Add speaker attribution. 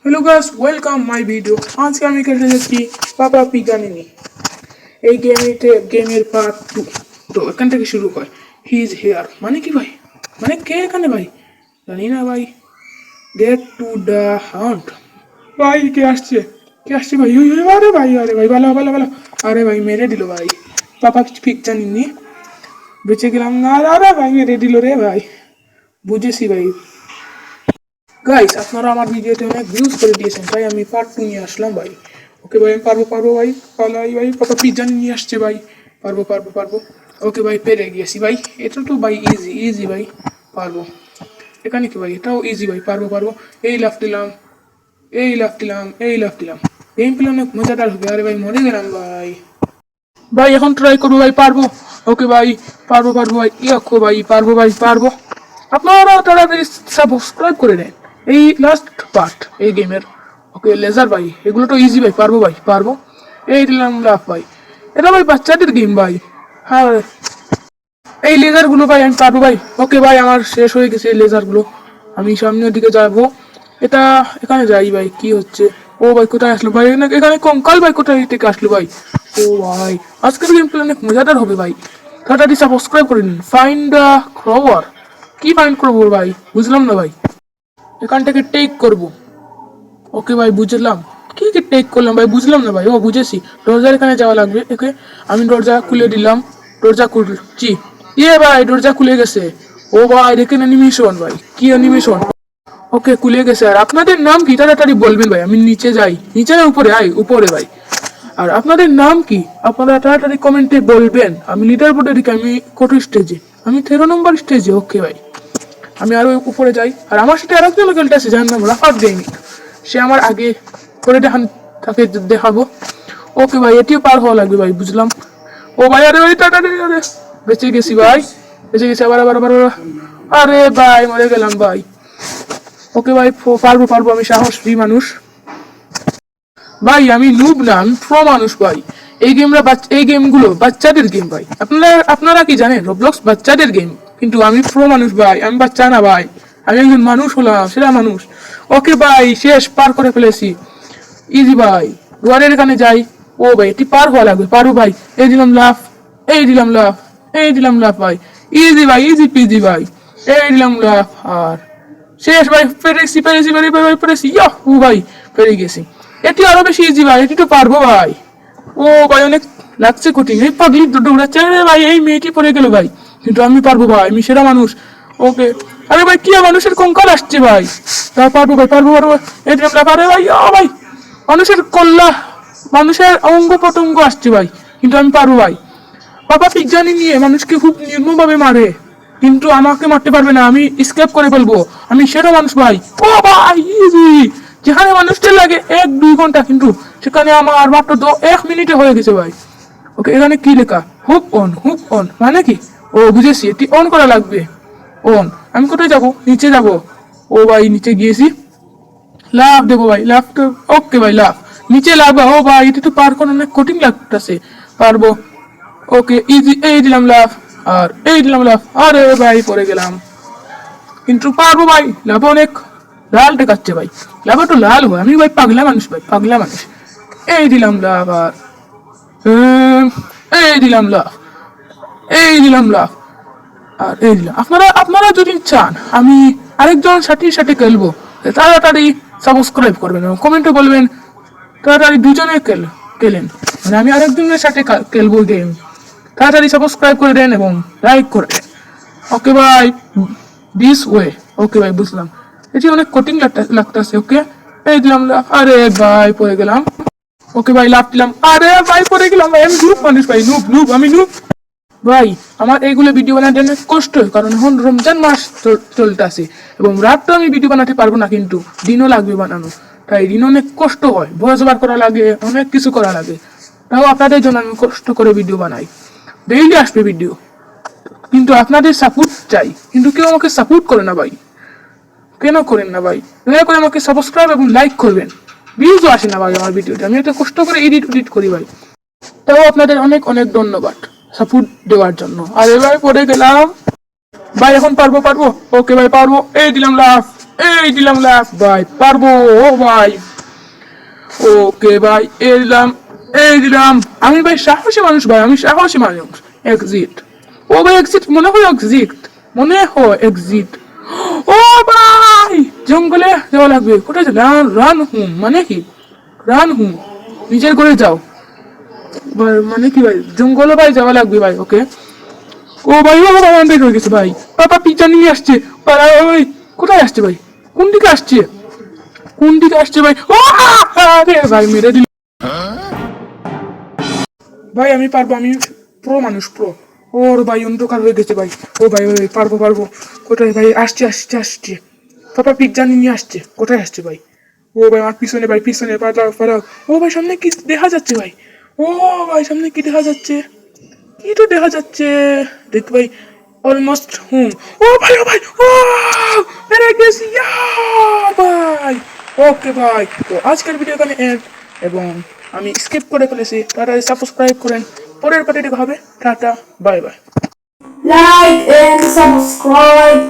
Speaker 1: Hello guys, welcome my video. আজকে আমি খেলতে যাচ্ছি পাপা পিগানিনি। এই গেমের পার্ট 2। তো এখান থেকে শুরু হয়। হি ইজ হেয়ার মানে কি ভাই? মানে কে এখানে ভাই? জানি না ভাই। Get to the hunt. ভাই কে আসছে? কে আসছে ভাই? আরে ভাই ভালো ভালো ভালো। আরে ভাই মেরে দিল ভাই। পাপা পিক জানিনি, বেঁচে গেলাম না। আরে ভাই মেরে দিল রে ভাই। বুঝেছি ভাই। গাইস, আপনারা আমার ভিডিওতে অনেক ভিউজ করে দিয়েছেন, তাই আমি পার্ট 2 নিয়ে আসলাম ভাই। ওকে ভাই, আমি পারবো ভাই। পালাই ভাই, পাপা পিজ্জা নিয়ে আসছে ভাই। পারবো। ওকে ভাই, পেরে গিয়েছি ভাই। এটা তো ভাই ইজি ভাই। পারবো। এখানে কি ভাই? এটাও ইজি ভাই। পারবো। এই লাফ দিলাম। গেম প্লে অনেক মজাদার হবে। আরে ভাই মরে গেলাম ভাই। ভাই এখন ট্রাই করবো ভাই, পারবো। ওকে ভাই, পারবো ভাই। ইয়াকো ভাই, পারবো। আপনারা তাড়াতাড়ি সাবস্ক্রাইব করে নেন এই লাস্ট পার্ট এই গেমের। ওকে লেজার ভাই, এগুলো তো ইজি ভাই। পারবো। এই দিলাম লাফ ভাই। এটা ভাই বাচ্চাদের গেম ভাই। হ্যাঁ, এই লেজার গুলো ভাই আমি পারবো ভাই। ওকে ভাই, আমার শেষ হয়ে গেছে এই লেজার গুলো। আমি সামনের দিকে যাবো। এখানে যাই ভাই। কি হচ্ছে? ও ভাই কোথায় আসলো ভাই? এখানে কঙ্কাল ভাই কোথায় থেকে আসলো ভাই? ও ভাই, আজকের গেম প্লে অনেক মজাদার হবে ভাই। তাড়াতাড়ি সাবস্ক্রাইব করে নিন। ফাইন্ড দ্য ক্রোয়ার। কি ফাইন্ড করবো ভাই? বুঝলাম না ভাই। এখান থেকে টেক করবো। ওকে ভাই বুঝলাম। কি টেক করলাম ভাই? বুঝলাম না ভাই। ও বুঝেছি, দরজার এখানে যাওয়া লাগবে। ওকে, আমি দরজা খুলে দিলাম। দরজা খুলছি। ভাই দরজা খুলে গেছে। ও ভাই দেখেন অ্যানিমেশন ভাই, কি অ্যানিমেশন। ওকে খুলে গেছে। আর আপনাদের নাম কি তাড়াতাড়ি বলবেন ভাই। আমি নিচে যাই। নিচে না উপরে? উপরে ভাই। আর আপনাদের নাম কি? আপনারা তাড়াতাড়ি কমেন্টে বলবেন। আমি লিডার বোর্ডে দেখি আমি কত স্টেজে। আমি 13 নম্বর স্টেজে। ওকে ভাই, আমি আরো উপরে যাই। আর আমার সাথে আরেকজন খেলতেছে যার নাম রাফাত গেমিং। সে আমার আগে করে তাকে দেখাবো। ওকে ভাই, এটিও পার হওয়া লাগবে ভাই। বুঝলাম। ও ভাই, আরে ভাই তাড়াতাড়ি। আরে বেঁচে গেছি ভাই। আবার। আরে ভাই মরে গেলাম ভাই। ওকে ভাই, পারবো। আমি সাহসী মানুষ ভাই। আমি নুব না, আমি প্রো মানুষ ভাই। এই গেমগুলো বাচ্চাদের গেম ভাই। আপনারা কি জানেন? রোবলক্স বাচ্চাদের গেম, কিন্তু আমি প্রো মানুষ ভাই। আমি বাচ্চা না ভাই। আমি একজন মানুষ হলাম, সেরা মানুষ। ওকে ভাই, শেষ পার করে ফেলেছি। ইজি ভাই। দুয়ারের এখানে যাই। ও ভাই, এটি পার হওয়া লাগবে। পারবো ভাই। এই দিলাম লাফ। এই দিলাম লাফ ভাই। ইজি ভাই, ইজি পিজি ভাই। এই দিলাম লাফ। আর শেষ ভাই। পেরেছি। ও ভাই, পেরে গেছি। এটি আরো বেশি ইজি ভাই। এটি তো পারবো ভাই। ও ভাই, অনেক লাগছে কঠিন। এই পাগলি দৌড়াচ্ছে রে ভাই। এই মেয়েটি পড়ে গেল ভাই, কিন্তু আমি পারবো ভাই। আমি সেরা মানুষ। ওকে। আরে ভাই, কি মানুষের কঙ্কাল আসছে ভাই। তা পারবো ভাই। এই দিলাম লাফ। আরে ভাই, ও ভাই, মানুষের অঙ্গ প্রত্যঙ্গ আসছে ভাই, কিন্তু আমি পারবো ভাই। বাবা পিজ্জানি নিয়ে মানুষকে খুব নির্মমভাবে মারে, কিন্তু আমাকে মারতে পারবে না। আমি স্কেপ করে ফেলবো। আমি সেরা মানুষ ভাই। ও ভাই, ইজি। যেখানে মানুষটা লাগে 1-2 ঘন্টা, কিন্তু সেখানে আমার মাত্র 1 মিনিটে হয়ে গেছে ভাই। ওকে, এখানে কি লেখা? হুক অন মানে কি? ও বুঝেছি, এটি অন করা লাগবে। অন। আমি কোথায় যাবো? নিচে যাবো। ও ভাই, নিচে গিয়েছি। লাভ দেবো ভাই। লাভ তো ওকে ভাই, লাভ। নিচে লাভ। ও ভাই, এটি তো পার করা অনেক কঠিন লাগতেছে। পারবো। ওকে, ইজি। এই দিলাম লাভ। আর এই দিলাম লাভ। আরে ভাই পড়ে গেলাম, কিন্তু পারবো ভাই। লাভ অনেক লাল দেখাচ্ছে ভাই। লাভ একটু লাল হয়। আমি ভাই পাগলা মানুষ ভাই, পাগলা মানুষ। এই দিলাম লাভ। আর এই দিলাম লাভ। আর এই দিলাম। আপনারা যদি চান আমি আরেকজন সাথে খেলবো, তাড়াতাড়ি সাবস্ক্রাইব করবেন এবং কমেন্টে বলবেন তাড়াতাড়ি দুজনে খেলেন। মানে আমি আরেকজনের সাথে খেলবো গেম। তাড়াতাড়ি সাবস্ক্রাইব করে দেন এবং লাইক করে দেন। ওকে ভাই, দিস ওয়ে। ওকে ভাই, বুঝলাম। এটি অনেক কঠিন লাগতেছে। ওকে, এই দিলাম লাভ। আরে ভাই পড়ে গেলাম। ওকে ভাই, লাভ দিলাম। আরে ভাই পড়ে গেলাম ভাই। আমি নুব মানুষ ভাই। আমি নুব ভাই। আমার এইগুলো ভিডিও বানাতে অনেক কষ্ট হয়, কারণ এখন রমজান মাস চলতেছে এবং রাতটা আমি ভিডিও বানাতে পারবো না, কিন্তু দিনও লাগবে বানানো। তাই দিন অনেক কষ্ট হয়, ভয়েস ওভার করা লাগে, অনেক কিছু করা লাগে। তাও আপনাদের জন্য আমি কষ্ট করে ভিডিও বানাই। ডেইলি আসবে ভিডিও, কিন্তু আপনাদের সাপোর্ট চাই। কিন্তু কেউ আমাকে সাপোর্ট করে না ভাই। কেন করেন না ভাই? দয়া করে আমাকে সাবস্ক্রাইব এবং লাইক করবেন। ভিউজও আসে না ভাই আমার ভিডিওতে। আমি একটা কষ্ট করে এডিট করি ভাই। তাও আপনাদের অনেক অনেক ধন্যবাদ সাপোর্ট দেওয়ার জন্য। আর এবার পড়ে গেলাম ভাই। এখন পারবো। ওকে ভাই, পারবো। এই দিলাম লাভ। এই দিলাম লাফ ভাই, পারবো ও ভাই। ওকে ভাই, এই দিলাম। আমি ভাই সাহসী মানুষ ভাই, আমি সাহসী মানুষ। এক্সিট। ও ভাই এক্সিট, মনে হয় এক্সিট, মনে হয় এক্সিট। ও ভাই, জঙ্গলে যাওয়া লাগবে। কোথায় রান রান হুম মানে কি? রান হুম, নিজের ঘরে যাও ভাই, মানে কি ভাই? জঙ্গলে ভাই যাওয়া লাগবে ভাই। ওকে। ও ভাই, ও ভাই আমি বের হয়ে গেছে ভাই। পাপা পিজ্জা নিয়ে আসছে। পাড়া ওই, কোথায় আসছে ভাই? কোন দিকে আসছে? কোন দিকে আসছে ভাই? ও আরে ভাই, মেরে দিল ভাই। আমি পারবো, আমি প্রো মানুষ, প্রো। ওর ভাই অন্ধকার হয়ে গেছে ভাই। ও ভাই ভাই, পারবো পারবো। কোথায় ভাই? আসছে আসছে আসছে। পাপা পিজ্জা নিয়ে আসছে। কোথায় আসছে ভাই? ও ভাই আমার পিছনে ভাই, পিছনে পালাও পালাও। ও ভাই সামনে কি দেখা যাচ্ছে ভাই? ও ভাই সামনে কি দেখা যাচ্ছে? কি তো দেখা যাচ্ছে? দেখ ভাই, অলমোস্ট হুম। ও ভাই, ও ভাই, ও মেরে গেছি ইয়া ভাই। ওকে ভাই, তো আজকের ভিডিও এখানে এন্ড, এবং আমি স্কিপ করে ফেলেছি। তারা সাবস্ক্রাইব করেন, পরের পার্টিতে হবে। Tata, bye bye.
Speaker 2: Like and subscribe.